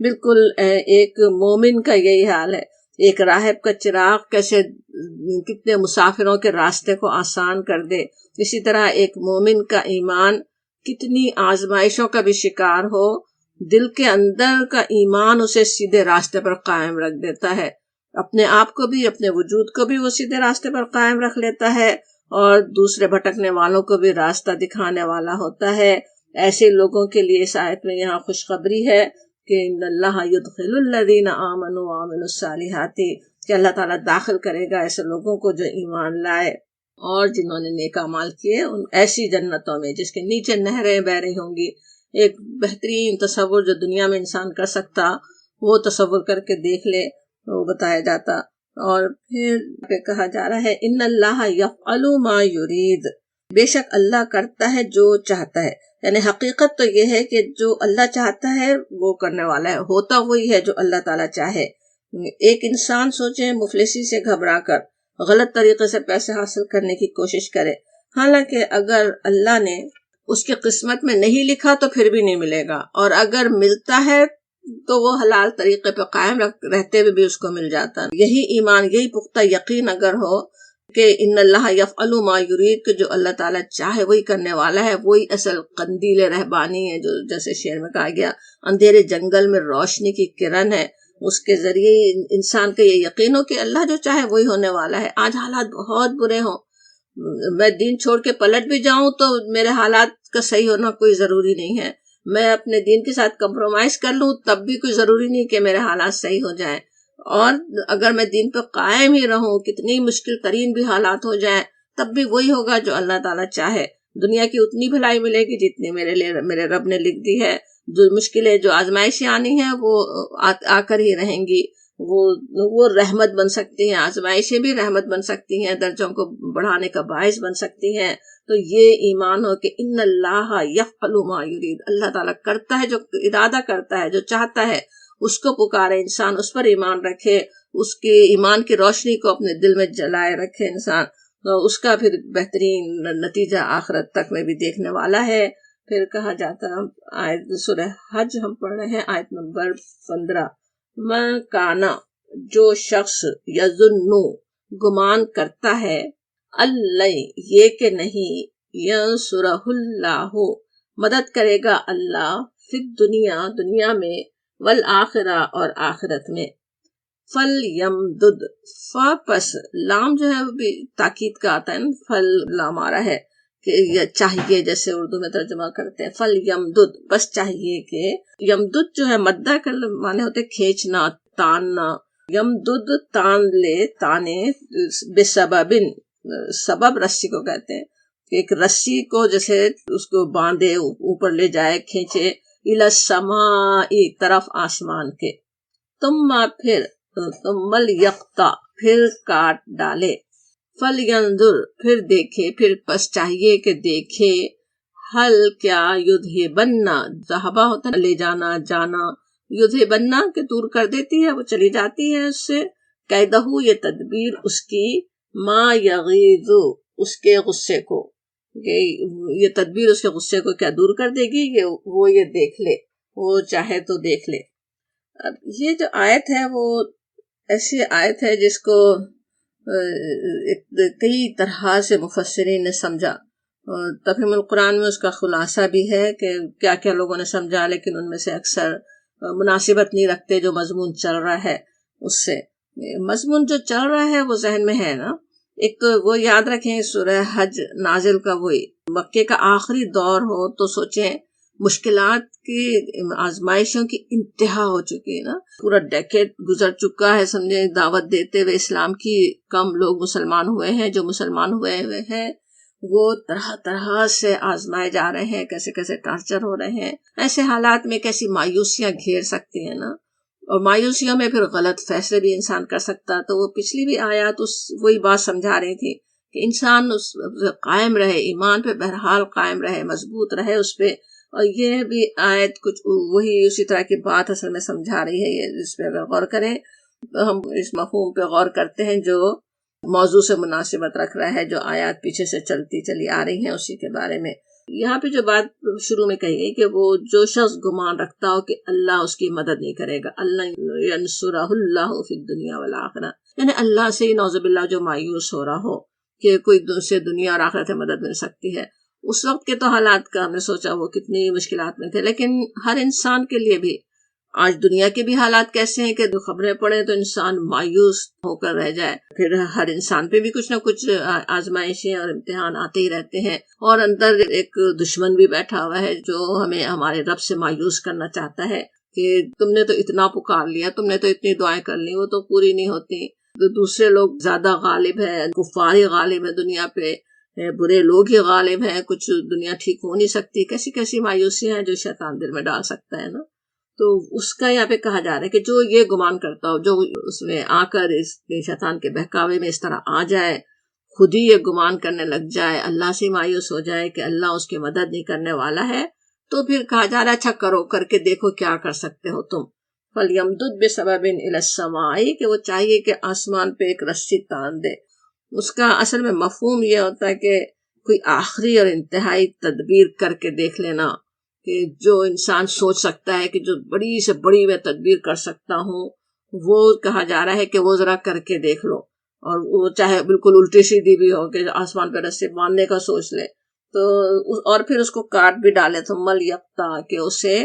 بالکل ایک مومن کا یہی حال ہے. ایک راہب کا چراغ کیسے کتنے مسافروں کے راستے کو آسان کر دے، اسی طرح ایک مومن کا ایمان کتنی آزمائشوں کا بھی شکار ہو، دل کے اندر کا ایمان اسے سیدھے راستے پر قائم رکھ دیتا ہے. اپنے آپ کو بھی، اپنے وجود کو بھی وہ سیدھے راستے پر قائم رکھ لیتا ہے اور دوسرے بھٹکنے والوں کو بھی راستہ دکھانے والا ہوتا ہے. ایسے لوگوں کے لیے اس آیت میں یہاں خوشخبری ہے کہ ان اللہ یدخل الذین آمنوا وعملوا الصالحات، کہ اللہ تعالیٰ داخل کرے گا ایسے لوگوں کو جو ایمان لائے اور جنہوں نے نیک اعمال کیے، ان ایسی جنتوں میں جس کے نیچے نہریں بہ رہی ہوں گی. ایک بہترین تصور جو دنیا میں انسان کر سکتا، وہ تصور کر کے دیکھ لے، وہ بتایا جاتا. اور پھر کہا جا رہا ہے ان اللہ یفعل ما یرید، بے شک اللہ کرتا ہے جو چاہتا ہے. یعنی حقیقت تو یہ ہے کہ جو اللہ چاہتا ہے وہ کرنے والا ہے، ہوتا وہی ہے جو اللہ تعالیٰ چاہے. ایک انسان سوچے مفلسی سے گھبرا کر غلط طریقے سے پیسے حاصل کرنے کی کوشش کرے، حالانکہ اگر اللہ نے اس کی قسمت میں نہیں لکھا تو پھر بھی نہیں ملے گا، اور اگر ملتا ہے تو وہ حلال طریقے پہ قائم رہتے ہوئے بھی اس کو مل جاتا. یہی ایمان، یہی پختہ یقین اگر ہو کہ ان اللہ یفعل ما یرید، کہ جو اللہ تعالیٰ چاہے وہی کرنے والا ہے، وہی اصل قندیل رہبانی ہے، جو جیسے شعر میں کہا گیا اندھیرے جنگل میں روشنی کی کرن ہے. اس کے ذریعے انسان کا یہ یقین ہو کہ اللہ جو چاہے وہی ہونے والا ہے. آج حالات بہت برے ہوں، میں دین چھوڑ کے پلٹ بھی جاؤں تو میرے حالات کا صحیح ہونا کوئی ضروری نہیں ہے. میں اپنے دین کے ساتھ کمپرومائز کر لوں تب بھی کوئی ضروری نہیں کہ میرے حالات صحیح ہو جائیں. اور اگر میں دین پہ قائم ہی رہوں، کتنی مشکل ترین بھی حالات ہو جائیں، تب بھی وہی ہوگا جو اللہ تعالیٰ چاہے. دنیا کی اتنی بھلائی ملے گی جتنی میرے رب نے لکھ دی ہے. جو مشکلیں، جو آزمائشیں آنی ہیں وہ آ کر ہی رہیں گی. وہ رحمت بن سکتی ہیں، آزمائشیں بھی رحمت بن سکتی ہیں، درجوں کو بڑھانے کا باعث بن سکتی ہیں. تو یہ ایمان ہو کہ ان اللہ یفعل ما یرید، اللہ تعالیٰ کرتا ہے جو ارادہ کرتا ہے، جو چاہتا ہے اس کو پکارے انسان، اس پر ایمان رکھے، اس کے ایمان کی روشنی کو اپنے دل میں جلائے رکھے انسان، تو اس کا پھر بہترین نتیجہ آخرت تک میں بھی دیکھنے والا ہے. پھر کہا جاتا ہے، آیت سورہ حج ہم پڑھ رہے ہیں، آیت نمبر 15، من کانا، جو شخص یظن، گمان کرتا ہے، اللہ، یہ کہ نہیں، ینصرہ اللہ، مدد کرے گا اللہ، فی الدنیا، دنیا میں، والآخرہ، اور آخرت میں. فل یمدد، پس لام جو ہے وہ بھی تاکید کا آتا ہے، فل لام آ رہا ہے کہ یہ چاہیے، جیسے اردو میں ترجمہ کرتے ہیں، فل یمدد، بس چاہیے کہ، یمدد جو ہے مدہ کا معنی ہوتے کھینچنا، تاننا. یمدد تان لے، تانے، بسببن، سبب رسی کو کہتے ہیں، کہ ایک رسی کو جیسے اس کو باندھے، اوپر لے جائے، کھینچے، الی السماء، طرف آسمان کے. ثم، پھر، ثم لیقطع، پھر کاٹ ڈالے. فلینظر، پھر دیکھے، پھر پس چاہیے کہ دیکھے، حل کیا، یذہبن، ذہبہ ہوتا ہے لے جانا، جانا، یذہبن کہ دور کر دیتی ہے، وہ چلی جاتی ہے اس سے، کیدہ، یہ تدبیر اس کی، ما یغیظ، اس کے غصے کو، کہ یہ تدبیر اس کے غصے کو کیا دور کر دے گی، وہ یہ دیکھ لے، وہ چاہے تو دیکھ لے. اب یہ جو آیت ہے وہ ایسی آیت ہے جس کو کئی طرح سے مفسرین نے سمجھا. تفہیم القرآن میں اس کا خلاصہ بھی ہے کہ کیا کیا لوگوں نے سمجھا، لیکن ان میں سے اکثر مناسبت نہیں رکھتے جو مضمون چل رہا ہے اس سے. مضمون جو چل رہا ہے وہ ذہن میں ہے نا. ایک تو وہ یاد رکھیں، سورہ حج نازل کا وہی مکے کا آخری دور ہو تو سوچیں مشکلات کی، آزمائشوں کی انتہا ہو چکی ہے نا. پورا ڈیکیڈ گزر چکا ہے، سمجھیں دعوت دیتے ہوئے اسلام کی، کم لوگ مسلمان ہوئے ہیں، جو مسلمان ہوئے ہیں وہ طرح طرح سے آزمائے جا رہے ہیں، کیسے کیسے ٹارچر ہو رہے ہیں. ایسے حالات میں کیسی مایوسیاں گھیر سکتی ہیں نا، اور مایوسیوں میں پھر غلط فیصلے بھی انسان کر سکتا. تو وہ پچھلی بھی آیات وہی بات سمجھا رہی تھی کہ انسان اس قائم رہے، ایمان پہ بہرحال قائم رہے، مضبوط رہے اس پہ. اور یہ بھی آیت کچھ وہی اسی طرح کی بات اصل میں سمجھا رہی ہے. یہ اس پہ اگر غور کریں تو ہم اس مفہوم پہ غور کرتے ہیں جو موضوع سے مناسبت رکھ رہا ہے، جو آیات پیچھے سے چلتی چلی آ رہی ہیں اسی کے بارے میں. یہاں پہ جو بات شروع میں کہی گئی کہ وہ جو شخص گمان رکھتا ہو کہ اللہ اس کی مدد نہیں کرے گا، اللہ ینصرہ اللہ فی الدنیا والآخرہ، یعنی اللہ سے ہی نعوذ باللہ جو مایوس ہو رہا ہو کہ کوئی دوسرے دنیا اور آخرت میں مدد مل سکتی ہے، اس وقت کے تو حالات کا ہم نے سوچا وہ کتنی مشکلات میں تھے، لیکن ہر انسان کے لیے بھی آج دنیا کے بھی حالات کیسے ہیں کہ خبریں پڑھیں تو انسان مایوس ہو کر رہ جائے، پھر ہر انسان پہ بھی کچھ نہ کچھ آزمائشیں اور امتحان آتے ہی رہتے ہیں، اور اندر ایک دشمن بھی بیٹھا ہوا ہے جو ہمیں ہمارے رب سے مایوس کرنا چاہتا ہے کہ تم نے تو اتنا پکار لیا، تم نے تو اتنی دعائیں کر لی، وہ تو پوری نہیں ہوتی، تو دوسرے لوگ زیادہ غالب ہیں، کفار ہی غالب ہے دنیا پہ، برے لوگ ہی غالب ہیں، کچھ دنیا ٹھیک ہو نہیں سکتی، کیسی کیسی مایوسیاں ہیں جو شیطان دل میں ڈال سکتا ہے نا۔ تو اس کا یہاں پہ کہا جا رہا ہے کہ جو یہ گمان کرتا ہو، جو اس میں آ کر اس شیطان کے بہکاوے میں اس طرح آ جائے، خود ہی یہ گمان کرنے لگ جائے، اللہ سے مایوس ہو جائے کہ اللہ اس کی مدد نہیں کرنے والا ہے، تو پھر کہا جا رہا ہے اچھا کرو، کر کے دیکھو کیا کر سکتے ہو تم۔ فَلْيَمْدُدْ بِسَبَبٍ إِلَى السَّمَاءِ، کہ وہ چاہیے کہ آسمان پہ ایک رسی تان دے۔ اس کا اصل میں مفہوم یہ ہوتا ہے کہ کوئی آخری اور انتہائی تدبیر کر کے دیکھ لینا، کہ جو انسان سوچ سکتا ہے کہ جو بڑی سے بڑی میں تدبیر کر سکتا ہوں، وہ کہا جا رہا ہے کہ وہ ذرا کر کے دیکھ لو، اور وہ چاہے بالکل الٹی سیدھی بھی ہو کہ آسمان پہ رسی باندھنے کا سوچ لے تو، اور پھر اس کو کاٹ بھی ڈالے تو مل یکتا، کہ اسے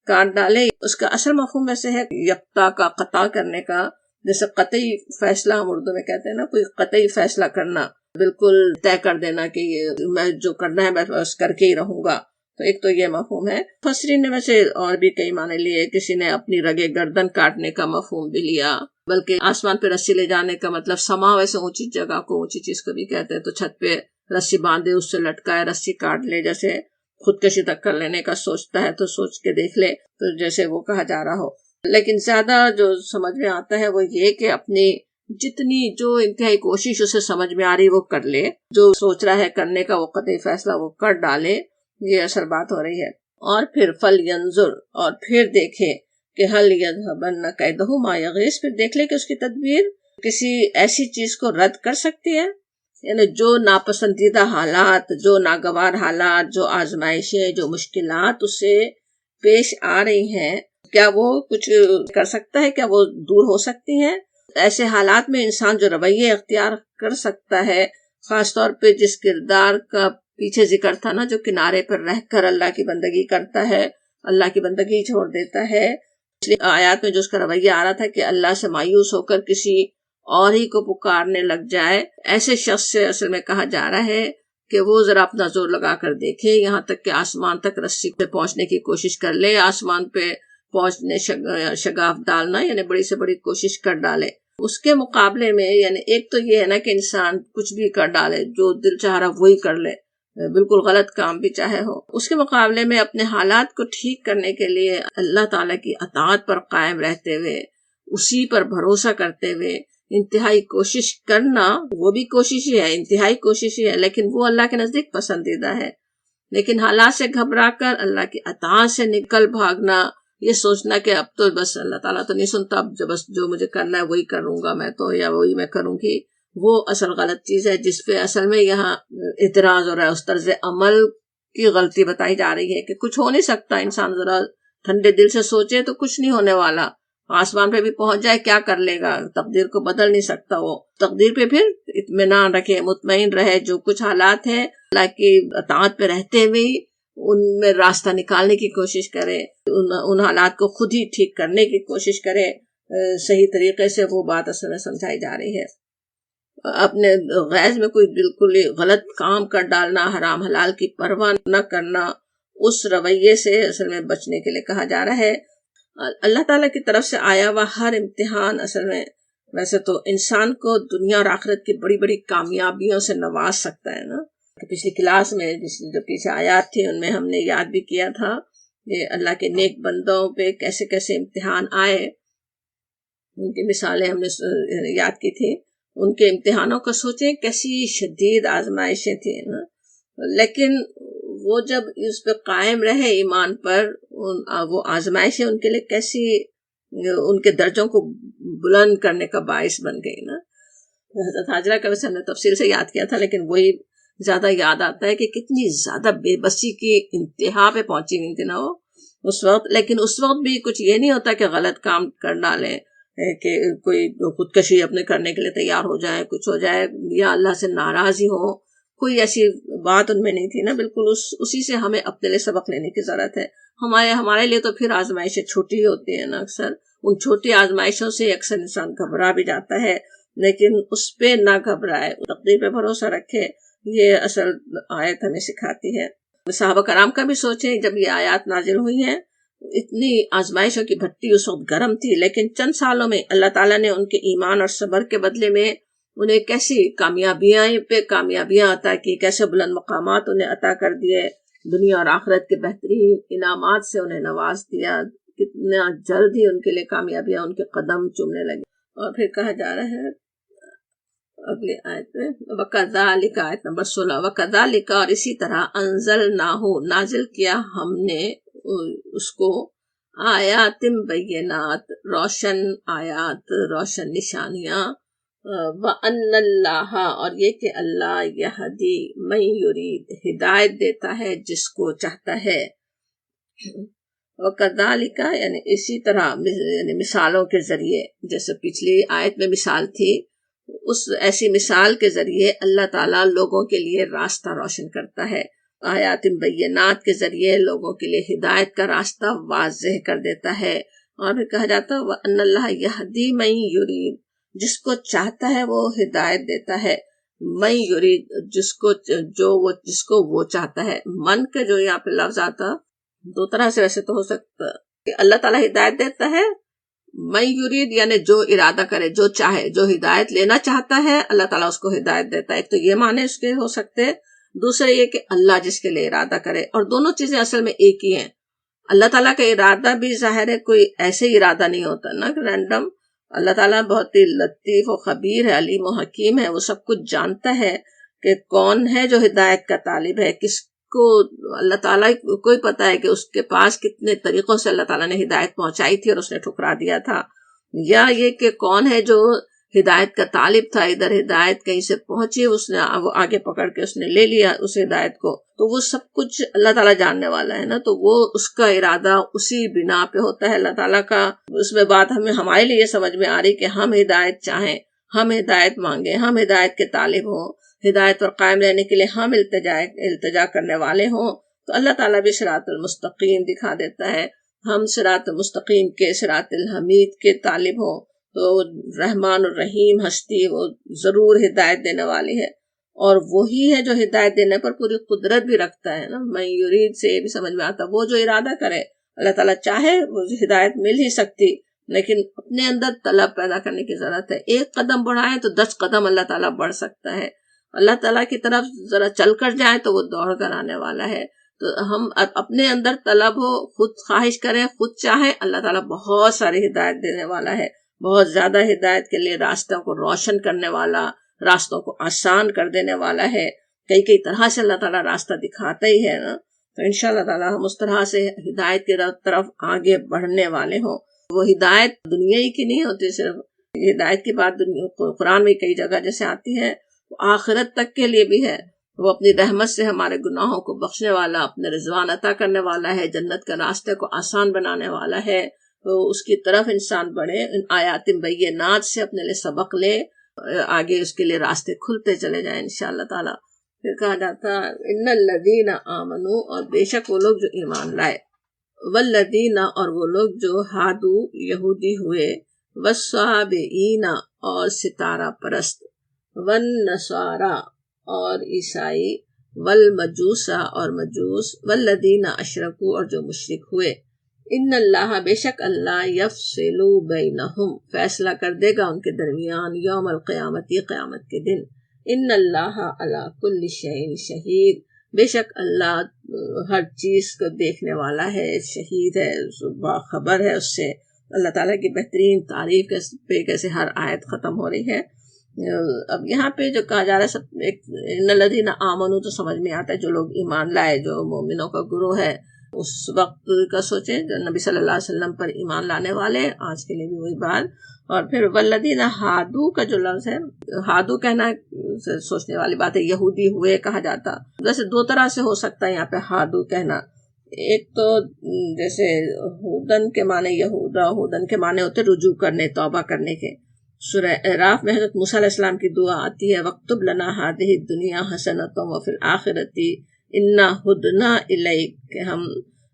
کاٹ ڈالے۔ اس کا اصل مفہوم ایسے ہے یکتا کا، قطع کرنے کا، جیسے قطعی فیصلہ ہم اردو میں کہتے ہیں نا، کوئی قطعی فیصلہ کرنا، بالکل طے کر دینا کہ یہ میں جو کرنا ہے میں بس کر کے ہی رہوں گا، تو ایک تو یہ مفہوم ہے۔ مفسرین نے ویسے اور بھی کئی معنی لیے، کسی نے اپنی رگے گردن کاٹنے کا مفہوم بھی لیا، بلکہ آسمان پہ رسی لے جانے کا مطلب سما، ویسے اونچی جگہ کو اونچی چیز کو بھی کہتے ہیں، تو چھت پہ رسی باندھے، اس سے لٹکائے، رسی کاٹ لے، جیسے خودکشی تک کر لینے کا سوچتا ہے تو سوچ کے دیکھ لے، تو جیسے وہ کہا جا رہا ہو۔ لیکن زیادہ جو سمجھ میں آتا ہے وہ یہ کہ اپنی جتنی جو انتہائی کوشش اسے سمجھ میں آ رہی وہ کر لے، جو سوچ رہا ہے کرنے کا وہ قطعی فیصلہ وہ کر ڈالے، یہ اصل بات ہو رہی ہے۔ اور پھر فَلْيَنْظُرْ، اور پھر دیکھے کہ هَلْ يَذْهَبَنَّ كَيْدُهُ مَا يَغِيظ، پھر دیکھ لے کہ اس کی تدبیر کسی ایسی چیز کو رد کر سکتی ہے، یعنی جو ناپسندیدہ حالات، جو ناگوار حالات، جو آزمائشیں، جو مشکلات اسے پیش آ رہی ہیں، کیا وہ کچھ کر سکتا ہے، کیا وہ دور ہو سکتی ہیں؟ ایسے حالات میں انسان جو رویے اختیار کر سکتا ہے، خاص طور پہ جس کردار کا پیچھے ذکر تھا نا، جو کنارے پر رہ کر اللہ کی بندگی کرتا ہے، اللہ کی بندگی چھوڑ دیتا ہے، پچھلی آیات میں جو اس کا رویہ آ رہا تھا کہ اللہ سے مایوس ہو کر کسی اور ہی کو پکارنے لگ جائے، ایسے شخص سے اصل میں کہا جا رہا ہے کہ وہ ذرا اپنا زور لگا کر دیکھے، یہاں تک کہ آسمان تک رسی پہ پہنچنے کی کوشش کر لے، آسمان پہ پہنچنے شگاف ڈالنا، یعنی بڑی سے بڑی کوشش کر ڈالے۔ اس کے مقابلے میں یعنی ایک تو یہ ہے نا کہ انسان کچھ بھی کر ڈالے، جو دل چاہ رہا وہی کر لے، بالکل غلط کام بھی چاہے ہو، اس کے مقابلے میں اپنے حالات کو ٹھیک کرنے کے لیے اللہ تعالیٰ کی اطاعت پر قائم رہتے ہوئے، اسی پر بھروسہ کرتے ہوئے انتہائی کوشش کرنا، وہ بھی کوشش ہی ہے، انتہائی کوشش ہی ہے، لیکن وہ اللہ کے نزدیک پسندیدہ ہے۔ لیکن حالات سے گھبرا کر اللہ کی اطاعت سے نکل بھاگنا، یہ سوچنا کہ اب تو بس اللہ تعالیٰ تو نہیں سنتا، اب بس جو مجھے کرنا ہے وہی کروں گا میں تو، یا وہی میں کروں گی، وہ اصل غلط چیز ہے، جس پہ اصل میں یہاں اعتراض ہو رہا ہے، اس طرز عمل کی غلطی بتائی جا رہی ہے کہ کچھ ہو نہیں سکتا، انسان ذرا ٹھنڈے دل سے سوچے تو کچھ نہیں ہونے والا، آسمان پہ بھی پہنچ جائے کیا کر لے گا، تقدیر کو بدل نہیں سکتا، وہ تقدیر پہ پھر اطمینان رکھے، مطمئن رہے، جو کچھ حالات ہیں اللہ کی اطاعت پہ رہتے ہوئے ان میں راستہ نکالنے کی کوشش کرے، ان حالات کو خود ہی ٹھیک کرنے کی کوشش کرے صحیح طریقے سے، وہ بات اصل میں سمجھائی جا رہی ہے۔ اپنے غیظ میں کوئی بالکل غلط کام کر ڈالنا، حرام حلال کی پرواہ نہ کرنا، اس رویے سے اصل میں بچنے کے لیے کہا جا رہا ہے۔ اللہ تعالیٰ کی طرف سے آیا ہوا ہر امتحان اصل میں ویسے تو انسان کو دنیا اور آخرت کی بڑی بڑی کامیابیوں سے نواز سکتا ہے نا۔ پچھلی کلاس میں جو پیچھے آیات تھی ان میں ہم نے یاد بھی کیا تھا کہ اللہ کے نیک بندوں پہ کیسے کیسے امتحان آئے، ان کی مثالیں ہم نے یاد کی تھی، ان کے امتحانوں کو سوچیں کیسی شدید آزمائشیں تھیں نا، لیکن وہ جب اس پہ قائم رہے ایمان پر، وہ آزمائشیں ان کے لیے کیسی ان کے درجوں کو بلند کرنے کا باعث بن گئی نا۔ حضرت حاجرہ کا ویسے ہم نے تفصیل سے یاد کیا تھا، لیکن وہی زیادہ یاد آتا ہے کہ کتنی زیادہ بے بسی کی انتہا پہ پہنچی ہوئی تھی نا وہ اس وقت. لیکن اس وقت بھی کچھ یہ نہیں ہوتا کہ غلط کام کر ڈالیں، کہ کوئی خودکشی اپنے کرنے کے لیے تیار ہو جائے، کچھ ہو جائے یا اللہ سے ناراض ہی ہو، کوئی ایسی بات ان میں نہیں تھی نا. بالکل اسی سے ہمیں اپنے لیے سبق لینے کی ضرورت ہے. ہمارے لیے تو پھر آزمائشیں چھوٹی ہی ہوتی ہیں نا. اکثر ان چھوٹی آزمائشوں سے اکثر انسان گھبرا بھی جاتا ہے، لیکن اس پہ نہ گھبرائے، تقدیر پہ بھروسہ رکھے. یہ اصل آیت ہمیں سکھاتی ہے. صحابہ کرام کا بھی سوچیں، جب یہ آیات نازل ہوئی ہیں اتنی آزمائشوں کی بھٹی اس وقت گرم تھی، لیکن چند سالوں میں اللہ تعالیٰ نے ان کے ایمان اور صبر کے بدلے میں انہیں کیسی کامیابیاں پہ کامیابیاں عطا کی، کیسے بلند مقامات انہیں عطا کر دیے، دنیا اور آخرت کے بہترین انعامات سے انہیں نواز دیا. کتنا جلد ہی ان کے لیے کامیابیاں ان کے قدم چومنے لگی. اور پھر کہا جا رہا ہے اگلی آیت میں وَكَذَلِكَ، آیت نمبر 16، وَكَذَلِكَ، اور اسی طرح انزلناہ، نازل کیا ہم نے اس کو، آیات بینات، روشن آیات، روشن نشانیاں، وَأَنَّ اللَّهَ، اور یہ کہ اللہ یہدی من یرید، ہدایت دیتا ہے جس کو چاہتا ہے. وَكَذَلِكَ یعنی اسی طرح، یعنی مثالوں کے ذریعے، جیسے پچھلی آیت میں مثال تھی، اس ایسی مثال کے ذریعے اللہ تعالیٰ لوگوں کے لیے راستہ روشن کرتا ہے. آیات بینات کے ذریعے لوگوں کے لیے ہدایت کا راستہ واضح کر دیتا ہے. اور پھر کہا جاتا ہے وَأَنَّ اللَّهَ يَهْدِي مَن يُرِيدُ، جس کو چاہتا ہے وہ ہدایت دیتا ہے. من یرید، جس کو وہ چاہتا ہے. من کا جو یہاں پہ لفظ آتا دو طرح سے ویسے تو ہو سکتا کہ اللہ تعالیٰ ہدایت دیتا ہے، من یرید یعنی جو ارادہ کرے، جو چاہے، جو ہدایت لینا چاہتا ہے اللہ تعالیٰ اس کو ہدایت دیتا ہے. ایک تو یہ معنی اس کے ہو سکتے، دوسرے یہ کہ اللہ جس کے لیے ارادہ کرے. اور دونوں چیزیں اصل میں ایک ہی ہیں. اللہ تعالیٰ کا ارادہ بھی ظاہر ہے کوئی ایسے ہی ارادہ نہیں ہوتا نا کہ رینڈم. اللہ تعالیٰ بہت ہی لطیف و خبیر ہے، علیم و حکیم ہے. وہ سب کچھ جانتا ہے کہ کون ہے جو ہدایت کا طالب ہے، کس کو اللہ تعالیٰ کوئی پتا ہے کہ اس کے پاس کتنے طریقوں سے اللہ تعالیٰ نے ہدایت پہنچائی تھی اور اس نے ٹھکرا دیا تھا، یا یہ کہ کون ہے جو ہدایت کا طالب تھا، ادھر ہدایت کہیں سے پہنچی، اس نے وہ آگے پکڑ کے اس نے لے لیا اس ہدایت کو. تو وہ سب کچھ اللہ تعالیٰ جاننے والا ہے نا. تو وہ اس کا ارادہ اسی بنا پہ ہوتا ہے اللہ تعالیٰ کا. اس میں بات ہمارے لیے سمجھ میں آ رہی کہ ہم ہدایت چاہیں، ہم ہدایت مانگیں، ہم ہدایت کے طالب ہوں، ہدایت پر قائم رہنے کے لیے ہم التجا کرنے والے ہوں، تو اللہ تعالیٰ بھی صراط المستقیم دکھا دیتا ہے. ہم صراط المستقیم کے، صراط الحمید کے طالب ہوں تو رحمان الرحیم ہستی وہ ضرور ہدایت دینے والی ہے. اور وہی ہے جو ہدایت دینے پر پوری قدرت بھی رکھتا ہے نا. من یرید سے یہ بھی سمجھ میں آتا، وہ جو ارادہ کرے، اللہ تعالیٰ چاہے وہ ہدایت مل ہی سکتی، لیکن اپنے اندر طلب پیدا کرنے کی ضرورت ہے. ایک قدم بڑھائیں تو 10 قدم اللہ تعالیٰ بڑھ سکتا ہے. اللہ تعالیٰ کی طرف ذرا چل کر جائیں تو وہ دوڑ کر آنے والا ہے. تو ہم اپنے اندر طلب ہو، خود خواہش کریں، خود چاہیں، اللہ تعالیٰ بہت ساری ہدایت دینے والا ہے، بہت زیادہ ہدایت کے لیے راستوں کو روشن کرنے والا، راستوں کو آسان کر دینے والا ہے. کئی طرح سے اللہ تعالیٰ راستہ دکھاتا ہی ہے نا. تو انشاءاللہ تعالیٰ ہم اس طرح سے ہدایت کی طرف آگے بڑھنے والے ہوں. وہ ہدایت دنیا ہی کی نہیں ہوتی، صرف ہدایت کی بات قرآن میں کئی جگہ جیسے آتی ہے، آخرت تک کے لیے بھی ہے. وہ اپنی رحمت سے ہمارے گناہوں کو بخشنے والا، اپنے رضوان عطا کرنے والا ہے، جنت کے راستے کو آسان بنانے والا ہے. تو اس کی طرف انسان بڑھے، ان آیات بینات سے اپنے لیے سبق لے، آگے اس کے لیے راستے کھلتے چلے جائیں انشاءاللہ تعالی. پھر کہا جاتا ان الذین آمنوا، اور بے شک وہ لوگ جو ایمان لائے، والذین، اور وہ لوگ جو ہادو یہودی ہوئے، والصابئین، اور ستارہ پرست، والنصارى، اور عیسائی، والمجوس، اور مجوس، والذین اشرکوا، اور جو مشرک ہوئے. ان اللہ، بے شک اللہ، یفصل بینہم، فیصلہ کر دے گا ان کے درمیان، یوم القیامت، قیامت کے دن. ان اللہ علی کل شیء شہید، بے شک اللہ ہر چیز کو دیکھنے والا ہے، شہید ہے، باخبر ہے اس سے. اللہ تعالیٰ کی بہترین تعریف پہ کیسے ہر آیت ختم ہو رہی ہے. اب یہاں پہ جو کہا جا رہا ہے ان الذین آمنوا، تو سمجھ میں آتا ہے جو لوگ ایمان لائے، جو مومنوں کا گروہ ہے. اس وقت کا سوچیں جو نبی صلی اللہ علیہ وسلم پر ایمان لانے والے، آج کے لیے بھی وہی بات. اور پھر والذین ہادو کا جو لفظ ہے، ہادو کہنا سوچنے والی بات ہے، یہودی ہوئے کہا جاتا. ویسے دو طرح سے ہو سکتا ہے یہاں پہ ہادو کہنا. ایک تو جیسے ہودن کے معنی یہودا، ہودن کے معنی ہوتے رجوع کرنے، توبہ کرنے کے. سورہ اعراف میں حضرت موسیٰ علیہ السلام کی دعا آتی ہے، وَاکْتُبْ لَنَا هَٰذِهِ الدُّنْيَا حَسَنَةً وَفِي الْآخِرَةِ إِنَّا هُدْنَا إِلَيْكَ، کہ ہم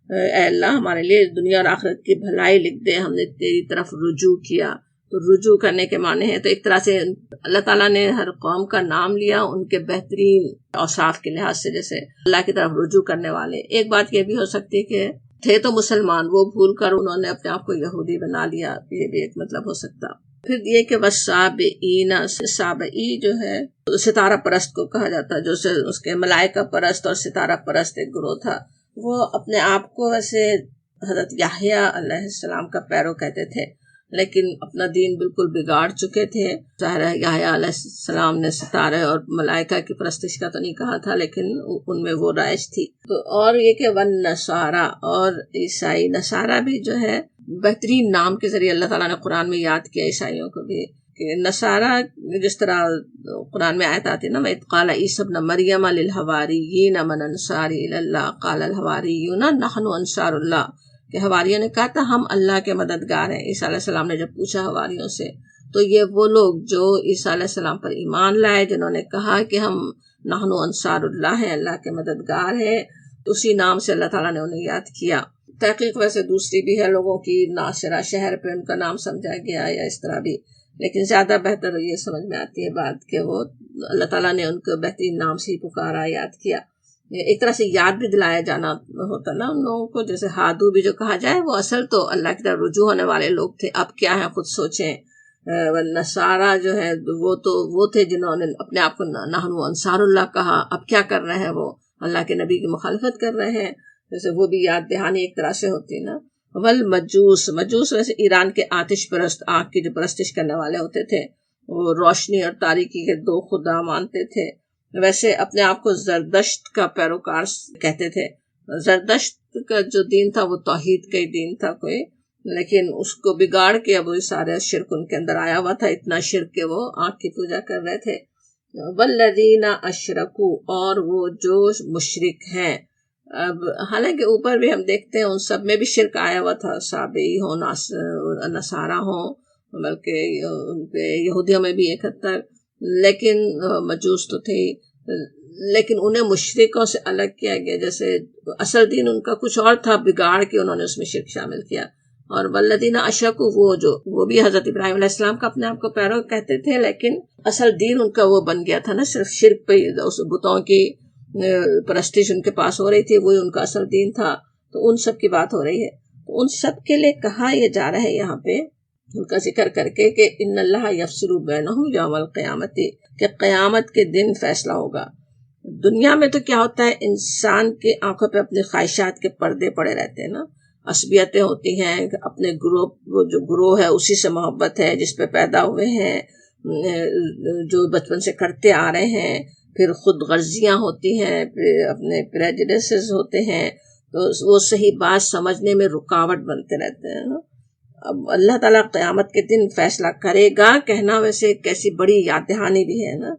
اے اللہ ہمارے لیے دنیا اور آخرت کی بھلائی لکھ دے، ہم نے تیری طرف رجوع کیا. تو رجوع کرنے کے معنی ہے. تو ایک طرح سے اللہ تعالیٰ نے ہر قوم کا نام لیا ان کے بہترین اوصاف کے لحاظ سے، جیسے اللہ کی طرف رجوع کرنے والے. ایک بات یہ بھی ہو سکتی کہ تھے تو مسلمان، وہ بھول کر انہوں نے اپنے آپ کو یہودی بنا لیا، یہ بھی ایک مطلب ہو سکتا. پھر یہ کہ والسابئین، سابئی جو ہے ستارہ پرست کو کہا جاتا، جو اس کے ملائکہ پرست اور ستارہ پرست ایک گروہ تھا. وہ اپنے آپ کو ویسے حضرت یحییٰ علیہ السلام کا پیرو کہتے تھے، لیکن اپنا دین بالکل بگاڑ چکے تھے. ظاہر ہے یحییٰ علیہ السلام نے ستارے اور ملائکہ کی پرستش کا تو نہیں کہا تھا، لیکن ان میں وہ رائج تھی. تو اور یہ کہ والنصارى، اور عیسائی. نصارہ بھی جو ہے بہترین نام کے ذریعے اللہ تعالیٰ نے قرآن میں یاد کیا عیسائیوں کو بھی. کہ نصارہ جس طرح قرآن میں آیت آتی ہے نا، وَإِذْ قَالَ عِيسَى ابْنُ مَرْيَمَ لِلْحَوَارِيِّينَ مَنْ أَنصَارِي إِلَى اللَّهِ قَالَ الْحَوَارِيُّونَ نَحْنُ أَنصَارُ اللَّهِ، کہ حواریوں نے کہا تھا ہم اللہ کے مددگار ہیں. عیسیٰ علیہ السلام نے جب پوچھا حواریوں سے، تو یہ وہ لوگ جو عیسیٰ علیہ السلام پر ایمان لائے، جنہوں نے کہا کہ ہم نحن انصار اللہ ہیں، اللہ کے مددگار ہیں، اسی نام سے اللہ تعالیٰ نے انہیں یاد کیا. تحقیق ویسے دوسری بھی ہے لوگوں کی، ناصرہ شہر پہ ان کا نام سمجھا گیا یا اس طرح بھی، لیکن زیادہ بہتر یہ سمجھ میں آتی ہے بات کہ وہ اللہ تعالیٰ نے ان کو بہترین نام سے ہی پکارا، یاد کیا. ایک طرح سے یاد بھی دلایا جانا ہوتا نا ان لوگوں کو. جیسے ہادو بھی جو کہا جائے، وہ اصل تو اللہ کی طرف رجوع ہونے والے لوگ تھے. اب کیا ہے خود سوچیں. نصارہ جو ہے وہ تھے جنہوں نے اپنے آپ کو نحن انصار اللہ کہا. اب کیا کر رہے ہیں؟ وہ اللہ کے نبی کی مخالفت کر رہے ہیں. جیسے وہ بھی یاد دہانی ایک طرح سے ہوتی نا. والمجوس، مجوس ویسے ایران کے آتش پرست، آگ کی جو پرستش کرنے والے ہوتے تھے. وہ روشنی اور تاریکی کے دو خدا مانتے تھے. ویسے اپنے آپ کو زردشت کا پیروکار کہتے تھے. زردشت کا جو دین تھا وہ توحید کا ہی دین تھا کوئی، لیکن اس کو بگاڑ کے اب وہ سارے شرک ان کے اندر آیا ہوا تھا. اتنا شرک کہ وہ آنکھ کی پوجا کر رہے تھے. والذین اشرکوا، اور وہ جو مشرک ہیں. اب حالانکہ اوپر بھی ہم دیکھتے ہیں ان سب میں بھی شرک آیا ہوا تھا، سابئی ہوں، نصارہ ہوں، بلکہ ان پہ یہودیوں میں بھی ایک حد تک، لیکن مجوس تو تھے، لیکن انہیں مشرکوں سے الگ کیا گیا. جیسے اصل دین ان کا کچھ اور تھا، بگاڑ کے انہوں نے اس میں شرک شامل کیا. اور والذین اشرکوا، وہ بھی حضرت ابراہیم علیہ السلام کا اپنے آپ کو پیرو کہتے تھے، لیکن اصل دین ان کا وہ بن گیا تھا نا، صرف شرک پہ، اس بتوں کی پرستش ان کے پاس ہو رہی تھی، وہی ان کا اصل دین تھا. تو ان سب کی بات ہو رہی ہے. تو ان سب کے لیے کہا یہ جا رہا ہے یہاں پہ ان کا ذکر کر کے کہ ان اللہ یفصل بینہم یوم القیامت، کہ قیامت کے دن فیصلہ ہوگا. دنیا میں تو کیا ہوتا ہے، انسان کے آنکھوں پہ اپنی خواہشات کے پردے پڑے رہتے ہیں نا. عصبیتیں ہوتی ہیں، اپنے جو گروہ ہے اسی سے محبت ہے جس پہ پیدا ہوئے ہیں، جو بچپن سے کرتے آ رہے ہیں. پھر خود غرضیاں ہوتی ہیں، پھر اپنے پریجڈسز ہوتے ہیں، تو وہ صحیح بات سمجھنے میں رکاوٹ بنتے رہتے ہیں نا. اب اللہ تعالیٰ قیامت کے دن فیصلہ کرے گا کہنا ویسے کیسی بڑی یاد دہانی بھی ہے نا،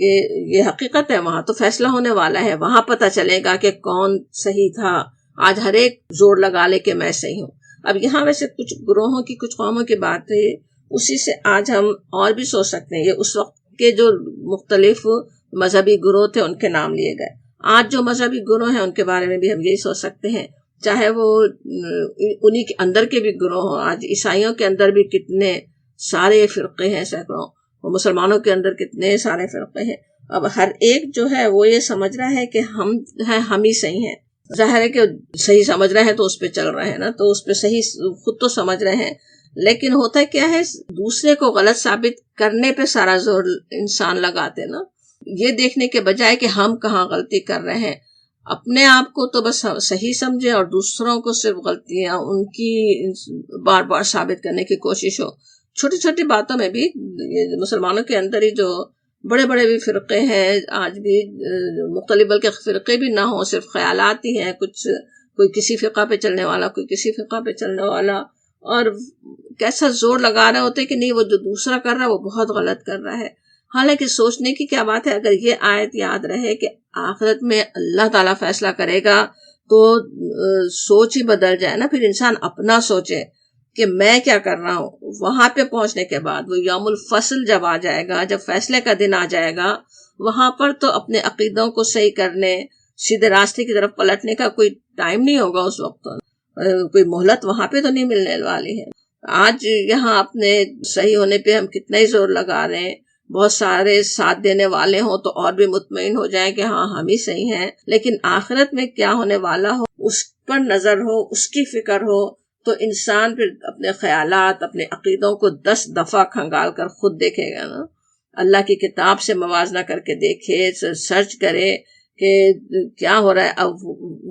کہ یہ حقیقت ہے. وہاں تو فیصلہ ہونے والا ہے، وہاں پتہ چلے گا کہ کون صحیح تھا. آج ہر ایک زور لگا لے کہ میں صحیح ہوں. اب یہاں ویسے کچھ گروہوں کی، کچھ قوموں کی بات ہے، اسی سے آج ہم اور بھی سوچ سکتے ہیں. یہ اس وقت کے جو مختلف مذہبی گروہ تھے ان کے نام لیے گئے. آج جو مذہبی گروہ ہیں ان کے بارے میں بھی ہم یہی سوچ سکتے ہیں، چاہے وہ انہی کے اندر کے بھی گروہ ہوں. آج عیسائیوں کے اندر بھی کتنے سارے فرقے ہیں، سینکڑوں. وہ مسلمانوں کے اندر کتنے سارے فرقے ہیں. اب ہر ایک جو ہے وہ یہ سمجھ رہا ہے کہ ہم ہی صحیح ہیں. ظاہر ہے کہ صحیح سمجھ رہے ہیں تو اس پہ چل رہے ہیں نا، تو اس پہ صحیح خود تو سمجھ رہے ہیں، لیکن ہوتا کیا ہے، دوسرے کو غلط ثابت کرنے پہ سارا زور انسان لگاتے نا، یہ دیکھنے کے بجائے کہ ہم کہاں غلطی کر رہے ہیں. اپنے آپ کو تو بس صحیح سمجھے اور دوسروں کو صرف غلطیاں ان کی بار بار ثابت کرنے کی کوشش ہو. چھوٹی چھوٹی باتوں میں بھی مسلمانوں کے اندر ہی جو بڑے بڑے بھی فرقے ہیں آج بھی مختلف، بلکہ فرقے بھی نہ ہوں، صرف خیالات ہی ہیں، کوئی کسی فقہ پہ چلنے والا، کوئی کسی فقہ پہ چلنے والا، اور کیسا زور لگا رہے ہوتے کہ نہیں وہ جو دوسرا کر رہا ہے وہ بہت غلط کر رہا ہے۔ حالانکہ سوچنے کی کیا بات ہے، اگر یہ آیت یاد رہے کہ آخرت میں اللہ تعالیٰ فیصلہ کرے گا تو سوچ ہی بدل جائے نا، پھر انسان اپنا سوچے کہ میں کیا کر رہا ہوں۔ وہاں پہ پہنچنے کے بعد وہ یوم الفصل جب آ جائے گا، جب فیصلے کا دن آ جائے گا، وہاں پر تو اپنے عقیدوں کو صحیح کرنے، سیدھے راستے کی طرف پلٹنے کا کوئی ٹائم نہیں ہوگا اس وقت، کوئی مہلت وہاں پہ تو نہیں ملنے والی ہے۔ آج یہاں اپنے صحیح ہونے پہ ہم کتنا ہی زور لگا رہے ہیں، بہت سارے ساتھ دینے والے ہوں تو اور بھی مطمئن ہو جائیں کہ ہاں ہم ہی صحیح ہیں، لیکن آخرت میں کیا ہونے والا ہو اس پر نظر ہو، اس کی فکر ہو، تو انسان پھر اپنے خیالات، اپنے عقیدوں کو 10 دفعہ کھنگال کر خود دیکھے گا نا، اللہ کی کتاب سے موازنہ کر کے دیکھے، سرچ کرے کہ کیا ہو رہا ہے۔ اب